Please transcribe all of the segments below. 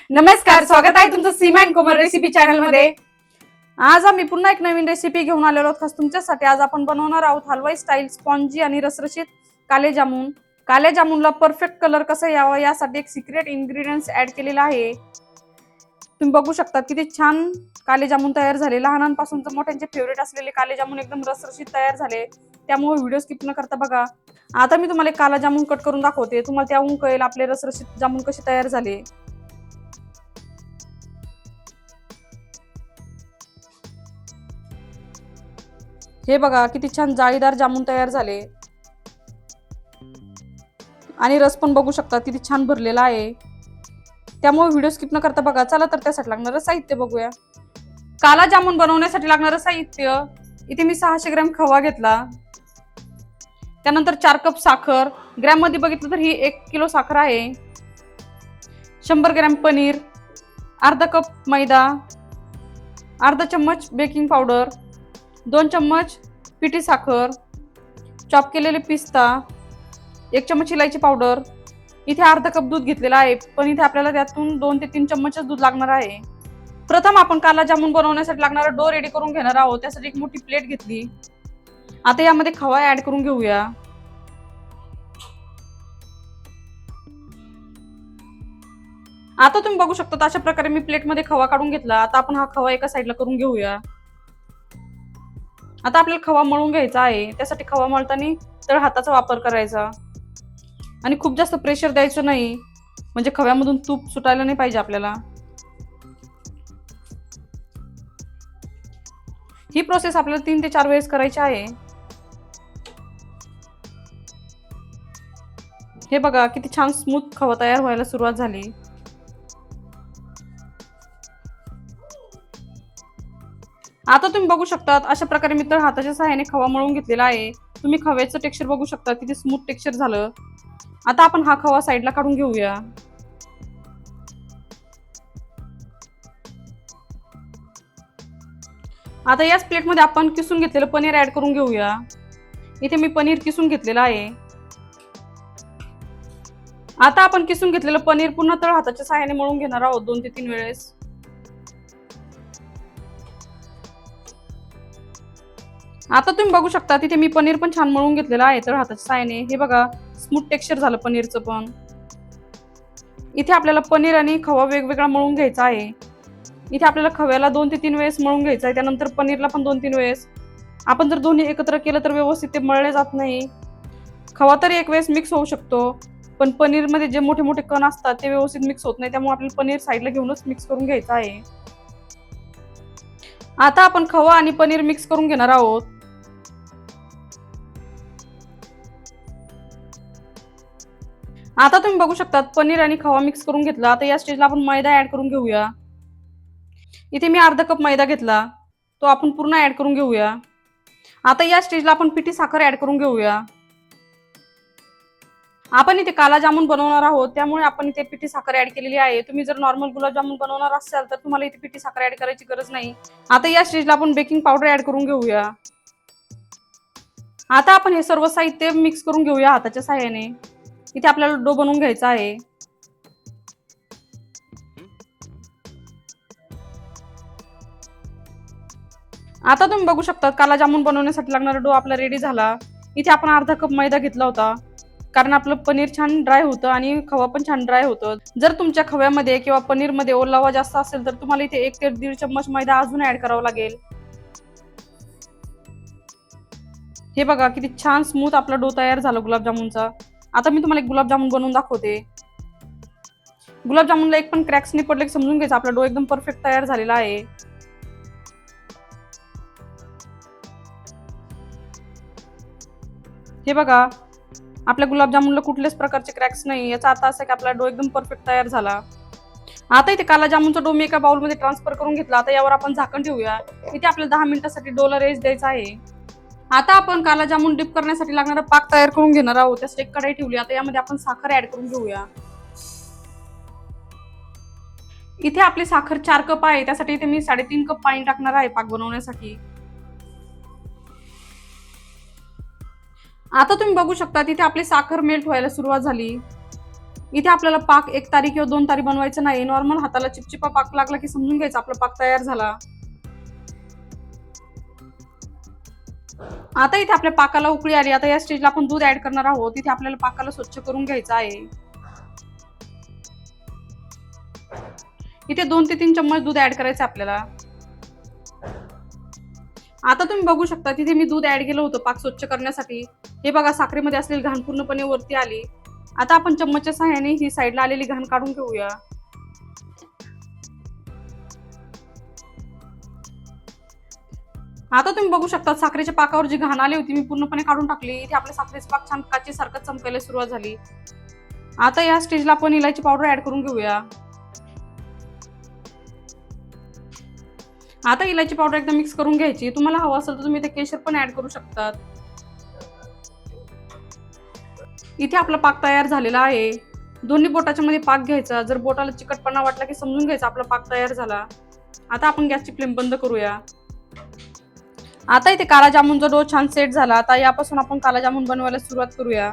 नमस्कार, स्वागत आहे तुमचं सीमा अँड कोमल रेसिपी चॅनल मध्ये। आज आम्ही पुन्हा एक नवीन रेसिपी घेऊन आलेलो आहोत खास तुमच्यासाठी। आज आपण बनवणार आहोत हलवाई स्टाईल स्पॉन्जी आणि रसरशीत काले जामुन। काले जामुनला परफेक्ट कलर कसा यावा यासाठी एक सिक्रेट इन्ग्रेडियंट्स ऍड केलेला आहे। तुम्ही बघू शकता किती छान काले जामुन तयार झाले। लहानांपासून तर मोठ्यांचे फेवरेट असलेले काले जामुन एकदम रसरशीत तयार झाले। त्यामुळे व्हिडिओ स्किप न करता बघा। आता मी तुम्हाला काला जामुन कट करून दाखवते, तुम्हाला त्याहून कळेल आपले रसरशीत जामुन कसे तयार झाले। हे बघा किती छान जाळीदार जामुन तयार झाले आणि रस पण बघू शकता किती छान भरलेला आहे। त्यामुळे व्हिडिओ स्किप न करता बघा। चला तर त्यासाठी लागणारं साहित्य बघूया। काला जामुन बनवण्यासाठी लागणारं साहित्य इथे मी 600 ग्रॅम खवा घेतला, त्यानंतर 4 कप साखर, ग्रॅम मध्ये बघितलं तर ही 1 किलो साखर आहे, 100 ग्रॅम पनीर, अर्धा कप मैदा, अर्धा चम्मच बेकिंग पावडर, 2 चम्मच पिठी साखर, चॉप केलेले पिस्ता, 1 चम्मच इलायची पावडर, इथे अर्धा कप दूध घेतलेला आहे, पण इथे आपल्याला त्यातून 2 ते 3 चम्मच दूध लागणार आहे। प्रथम आपण काला जामुन बनवण्यासाठी लागणारा डो रेडी करून घेणार आहोत। त्यासाठी एक मोठी प्लेट घेतली। आता यामध्ये खवा ऍड करून घेऊया। आता तुम्ही बघू शकता अशा प्रकारे मी प्लेट मध्ये खवा काढून घेतला। आता आपण हा खवा एका साईडला करून घेऊया। आता आपल्याला खवा मळून घ्यायचा आहे। त्यासाठी खवा मळताना तळ हाताचा वापर करायचा आणि खूप जास्त प्रेशर द्यायचं नाही, म्हणजे खव्यामधून तूप सुटायला नाही पाहिजे आपल्याला। ही प्रोसेस आपल्याला 3 ते 4 वेळेस करायची आहे। हे बघा किती छान स्मूथ खवा तयार व्हायला सुरुवात झाली। आता तुम्ही बघू शकता अशा प्रकारे मी तळ हाताच्या सहाय्याने खवा मळून घेतलेला आहे। तुम्ही खव्याचं टेक्स्चर बघू शकता किती स्मूथ टेक्स्चर झालं। आता आपण हा खवा साईडला काढून घेऊया। आता याच प्लेटमध्ये आपण किसून घेतलेलं पनीर ऍड करून घेऊया। इथे मी पनीर किसून घेतलेलं आहे। आता आपण किसून घेतलेलं पनीर पुन्हा तळ हाताच्या सहाय्याने मळून घेणार आहोत 2 ते 3 वेळेस। आता तुम्ही बघू शकता तिथे मी पनीर पण छान मळून घेतलेलं आहे तळ हाताच्या सहाय्याने। हे बघा स्मूथ टेक्स्चर झालं पनीरचं पण। इथे आपल्याला पनीर आणि खवा वेगवेगळा मळून घ्यायचा आहे। इथे आपल्याला खव्याला 2 ते 3 वेळेस मळून घ्यायचं आहे, त्यानंतर पनीरला पण 2-3 वेळेस। आपण जर दोन्ही एकत्र केलं तर व्यवस्थित ते मळले जात नाही। खवा तरी एक वेळेस मिक्स होऊ शकतो, पण पनीर मध्ये जे मोठे मोठे कण असतात ते व्यवस्थित मिक्स होत नाही, त्यामुळे आपल्याला पनीर साईडला घेऊनच मिक्स करून घ्यायचं आहे। आता आपण खवा आणि पनीर मिक्स करून घेणार आहोत। आता तुम्ही बघू शकता पनीर आणि खवा मिक्स करून घेतला। आता या स्टेजला आपण मैदा ऍड करून घेऊया। इथे मी अर्धा कप मैदा घेतला, तो आपण पूर्ण ऍड करून घेऊया। आता या स्टेजला आपण पिठी साखर ऍड करून घेऊया। आपण इथे काला जामुन बनवणार आहोत, त्यामुळे आपण इथे पिठी साखर ऍड केलेली आहे। तुम्ही जर नॉर्मल गुलाबजामुन बनवणार असाल तर तुम्हाला इथे पिठी साखर ऍड करायची गरज नाही। आता या स्टेजला आपण बेकिंग पावडर ऍड करून घेऊया। आता आपण हे सर्व साहित्य मिक्स करून घेऊया हाताच्या सहाय्याने। इथे आपल्याला डो बनवून घ्यायचा आहे। आता तुम्ही बघू शकता काला जामुन बनवण्यासाठी लागणारा डो आपला रेडी झाला। इथे आपण अर्धा कप मैदा घेतला होता, कारण आपलं पनीर छान ड्राय होतं आणि खवा पण छान ड्राय होतं। जर तुमच्या खव्यामध्ये किंवा पनीर मध्ये ओलावा जास्त असेल तर तुम्हाला इथे 1 ते 1.5 चम्मच मैदा अजून ऍड करावा लागेल। हे बघा किती छान स्मूथ आपला डो तयार झाला गुलाबजामुनचा। आता मी तुम्हाला एक गुलाबजामुन बनवून दाखवते। गुलाबजामुनला एक पण क्रॅक्स नाही पडले समजून घ्यायचं आपला डो एकदम परफेक्ट तयार झालेला आहे। हे बघा आपल्या गुलाबजामुनला कुठल्याच प्रकारचे क्रॅक्स नाही, याचा अर्थ असा की आपला डो एकदम परफेक्ट तयार झाला। आता इथे काला जामुनचा डो मी एका बाउल मध्ये ट्रान्सफर करून घेतला। आता यावर आपण झाकण ठेवूया। इथे आपल्याला 10 मिनिटांसाठी डोला रेस्ट द्यायचा आहे। आता आपण काला जामुन डिप करण्यासाठी लागणारा पाक तयार करून घेणार आहोत। त्यासाठी एक कढई ठेवली। आता यामध्ये आपण साखर ऍड करून घेऊया। इथे आपली साखर 4 कप आहे, त्यासाठी इथे मी 3.5 कप पाणी टाकणार आहे पाक बनवण्यासाठी। आता तुम्ही बघू शकता तिथे आपली साखर मेल्ट व्हायला सुरुवात झाली। इथे आपल्याला पाक 1 तारी किंवा 2 तारी बनवायचं नाही. नॉर्मल हाताला चिपचिपा पाक लागला की समजून घ्यायचं आपला पाक तयार झाला. आता इथे आपल्या पाकाला उकळी आली. आता या स्टेजला आपण दूध ऍड करणार आहोत. इथे आपल्याला पाकाला स्वच्छ करून घ्यायचं आहे. इथे 2 ते 3 चम्मच दूध ऍड करायचं आपल्याला. आता तुम्ही बघू शकता तिथे मी दूध ऍड केलं होतं पाक स्वच्छ करण्यासाठी. हे बघा साखरेमध्ये असलेली घाण पूर्णपणे वरती आली. आता आपण चम्मचच्या सहाय्याने ही साईडला आलेली घाण काढून घेऊया. आता तुम्ही बघू शकता साखरेच्या पाकावर जी घाण आली होती मी पूर्णपणे काढून टाकली. इथे आपल्या साखरेचा पाक छान काचेसारखं चमकायला सुरुवात झाली. आता या स्टेजला आपण इलायची पावडर ऍड करून घेऊया. आता इलायची पावडर एकदम मिक्स करून घ्यायची. तुम्हाला हवं असेल तर तुम्ही इथे केशर पण ऍड करू शकतात. इथे आपला पाक तयार झालेला आहे. दोन्ही बोटाच्या मध्ये पाक घ्यायचा. जर बोटाला चिकटपणा वाटला की समजून घ्यायचा आपला पाक तयार झाला. आता आपण गॅसची फ्लेम बंद करूया. आता इथे काला जामुनचा डो छान सेट झाला. आता यापासून आपण काला जामुन बनवायला सुरुवात करूया.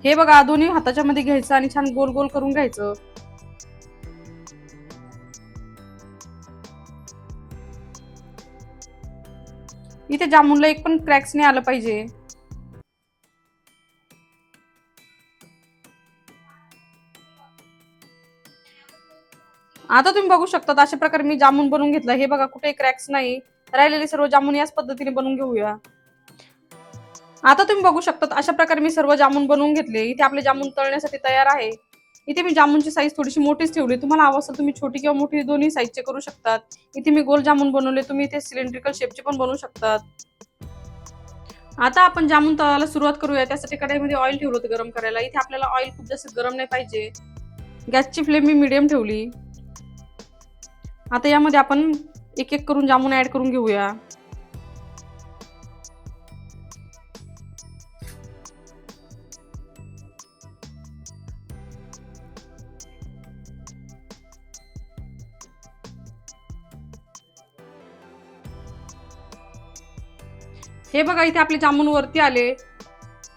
हे बघा दोन्ही हाताच्या मध्ये घ्यायचं आणि छान गोल गोल करून घ्यायचं. इथे जामुनला एक पण क्रॅक्स नाही आलं पाहिजे. आता तुम्ही बघू शकता अशा प्रकारे मी जामुन बनवून घेतला. हे बघा कुठेही क्रॅक्स नाही. राहिलेले सर्व जामुन याच पद्धतीने बनवून घेऊया. आता तुम्ही बघू शकता अशा प्रकारे मी सर्व जामुन बनवून घेतले. इथे आपले जामुन तळण्यासाठी तयार आहे. इथे मी जामुनची साईज थोडीशी मोठीच ठेवली. तुम्हाला हवं असेल तुम्ही छोटी किंवा मोठी दोन्ही साईजचे करू शकतात. इथे मी गोल जामुन बनवले. तुम्ही इथे सिलेंड्रिकल शेपचे पण बनवू शकतात. आता आपण जामुन तळायला सुरुवात करूया. त्यासाठी कढईमध्ये ऑइल ठेवलं होतं गरम करायला. इथे आपल्याला ऑइल खूप जास्त गरम नाही पाहिजे. गॅसची फ्लेम मी मीडियम ठेवली. आता यामध्ये आपण एक एक करून जामुन ऍड करून घेऊया. हे बघा इथे आपले जामुन वरती आले.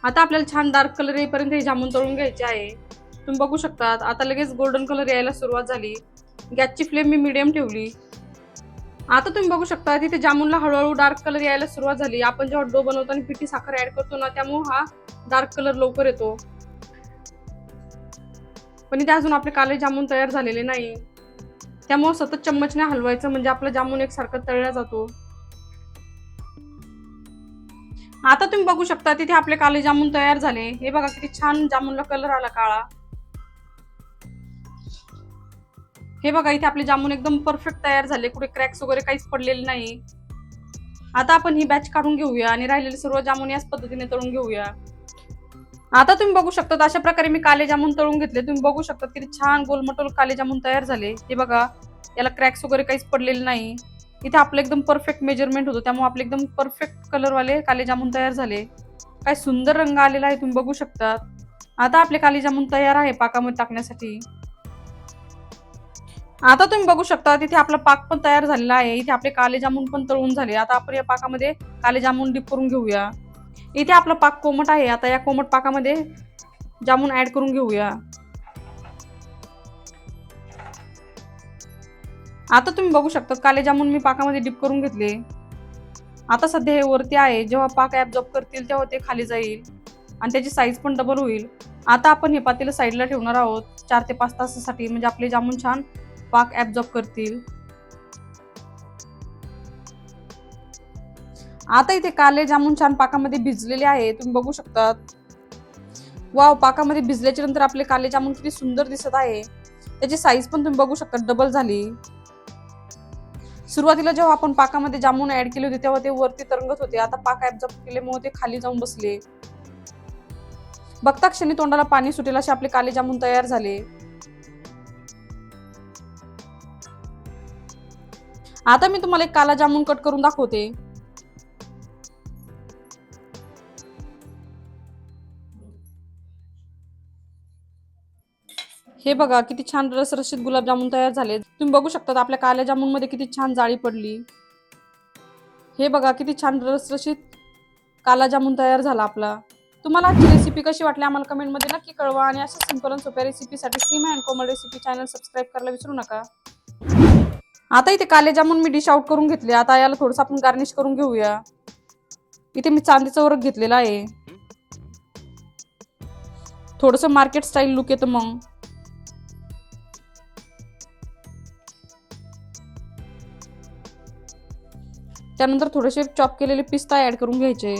आता आपल्याला छान डार्क कलर येईपर्यंत हे जामुन तळून घ्यायचे आहे. तुम्ही बघू शकता आता लगेच गोल्डन कलर यायला सुरुवात झाली. गॅसची फ्लेम मी मीडियम ठेवली. आता तुम्ही बघू शकता तिथे जामुनला हळूहळू डार्क कलर यायला सुरुवात झाली. आपण जेव्हा डो बनवताना पिठी साखर ऍड करतो ना त्यामुळे हा डार्क कलर लवकर येतो. पण इथे अजून आपले काले जामुन तयार झालेले नाही. त्यामुळे सतत चम्मचने हलवायचं म्हणजे आपला जामुन एकसारखं तळला जातो. आता तुम्ही बघू शकता तिथे आपले काले जामुन तयार झाले. हे बघा किती छान जामुनला कलर आला काळा. हे बघा इथे आपले जामुन एकदम परफेक्ट तयार झाले. कुठे क्रॅक्स वगैरे काहीच पडलेले नाही. आता आपण ही बॅच काढून घेऊया आणि राहिलेले सर्व जामुन याच पद्धतीने तळून घेऊया. आता तुम्ही बघू शकता अशा प्रकारे मी काले जामुन तळून घेतले. तुम्ही बघू शकता किती छान गोलमटोल काले जामुन तयार झाले. हे बघा याला क्रॅक्स वगैरे काहीच पडलेले नाही. इथे आपलं एकदम परफेक्ट मेजरमेंट होतं त्यामुळे आपले एकदम परफेक्ट कलरवाले काले जामुन तयार झाले. काय सुंदर रंग आलेला आहे तुम्ही बघू शकता. आता आपले काले जामुन तयार आहे पाकामध्ये टाकण्यासाठी. आता तुम्ही बघू शकता तिथे आपला पाक पण तयार झालेला आहे. इथे आपले काले जामुन पण तळून झाले. आता आपण या पाकामध्ये काले जामुन डिप करून घेऊया. इथे आपला पाक कोमट आहे. आता या कोमट पाकामध्ये जामुन ऍड करून घेऊया. आता तुम्ही बघू शकता काले जामुन मी पाकामध्ये डिप करून घेतले. आता सध्या हे वरती आहे. जेव्हा पाक ऍब्झॉर्ब करतील तेव्हा ते खाली जाईल आणि त्याची साईज पण डबल होईल. आता आपण हे पातेलं साईडला ठेवणार आहोत 4 ते 5 तासासाठी म्हणजे आपले जामुन छान पाक ऍब्झॉर्ब करतील. आता इथे काले जामुन छान पाकामध्ये भिजलेले आहे. तुम्ही बघू शकता. वाव पाकामध्ये भिजल्याच्या नंतर आपले काले जामुन किती सुंदर दिसत आहे. त्याची साईज पण तुम्ही बघू शकता डबल झाली. सुरुवातीला जेव्हा आपण पाकामध्ये जामुन ऍड केले होते तेव्हा ते वरती तरंगत होते. आता पाक ऍब्झॉर्ब केल्यामुळे ते खाली जाऊन बसले. बघता क्षणी तोंडाला पाणी सुटेल असे आपले काले जामुन तयार झाले. आता मी तुम्हाला एक काला जामुन कट करून दाखवते. हे बघा किती छान रसरशीत गुलाबजामुन तयार झाले. तुम्ही बघू शकता आपल्या काल्या जामुन मध्ये किती छान जाळी पडली. हे बघा किती छान रसरशीत काला जामुन तयार झाला आपला. तुम्हाला आजची रेसिपी कशी वाटली आम्हाला कमेंटमध्ये नक्की कळवा आणि अशा सिंपल आणि सोप्या रेसिपीसाठी Seema and Komal recipe channel subscribe करायला विसरू नका. आता इथे काले जामुन मी डिश आउट करून घेतले. आता याला थोडंसं आपण गार्निश करून घेऊया. इथे मी चांदीचं वर्क घेतलेलं आहे. थोडंसं मार्केट स्टाईल लुक येतं मग. त्यानंतर थोडेसे चॉप केलेले पिस्ता ऍड करून घ्यायचे.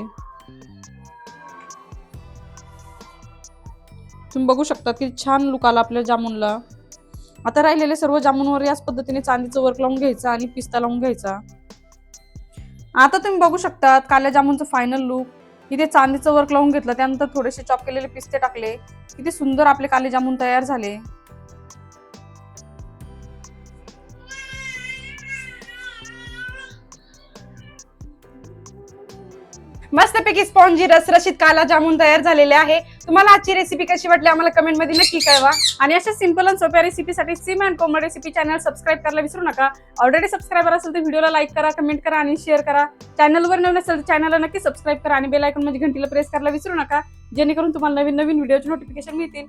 तुम्ही बघू शकता की छान लुक आला आपल्या जामुनला. आता राहिलेले सर्व जामुनवर याच पद्धतीने चांदीचं वर्क लावून घ्यायचं आणि पिस्ता लावून घ्यायचा. आता तुम्ही बघू शकता काल्या जामुनचं फायनल लुक. इथे चांदीचं वर्क लावून घेतलं, त्यानंतर थोडेसे चॉप केलेले पिस्ते टाकले. किती सुंदर आपले काले जामुन तयार झाले. मस्तपैकी स्पॉन्जी रसरशीत काला जामुन तयार झालेले आहे. तुम्हाला आजची रेसिपी कशी वाटली आम्हाला कमेंट मध्ये नक्की कळवा आणि अशा सिंपल आणि सोप्या रेसिपीसाठी Seema and Komal recipe channel subscribe करायला विसरू नका. ऑलरेडी सबस्क्रायबर असेल तर व्हिडिओला लाईक करा, कमेंट करा आणि शेअर करा. चॅनलवर नवीन असेल तर चॅनलला नक्की सबस्क्राईब करा आणि बेल आयकॉन मध्ये घंटीला प्रेस करायला विसरू नका, जेणेकरून तुम्हाला नवीन नवीन व्हिडिओचे नोटिफिकेशन मिळतील.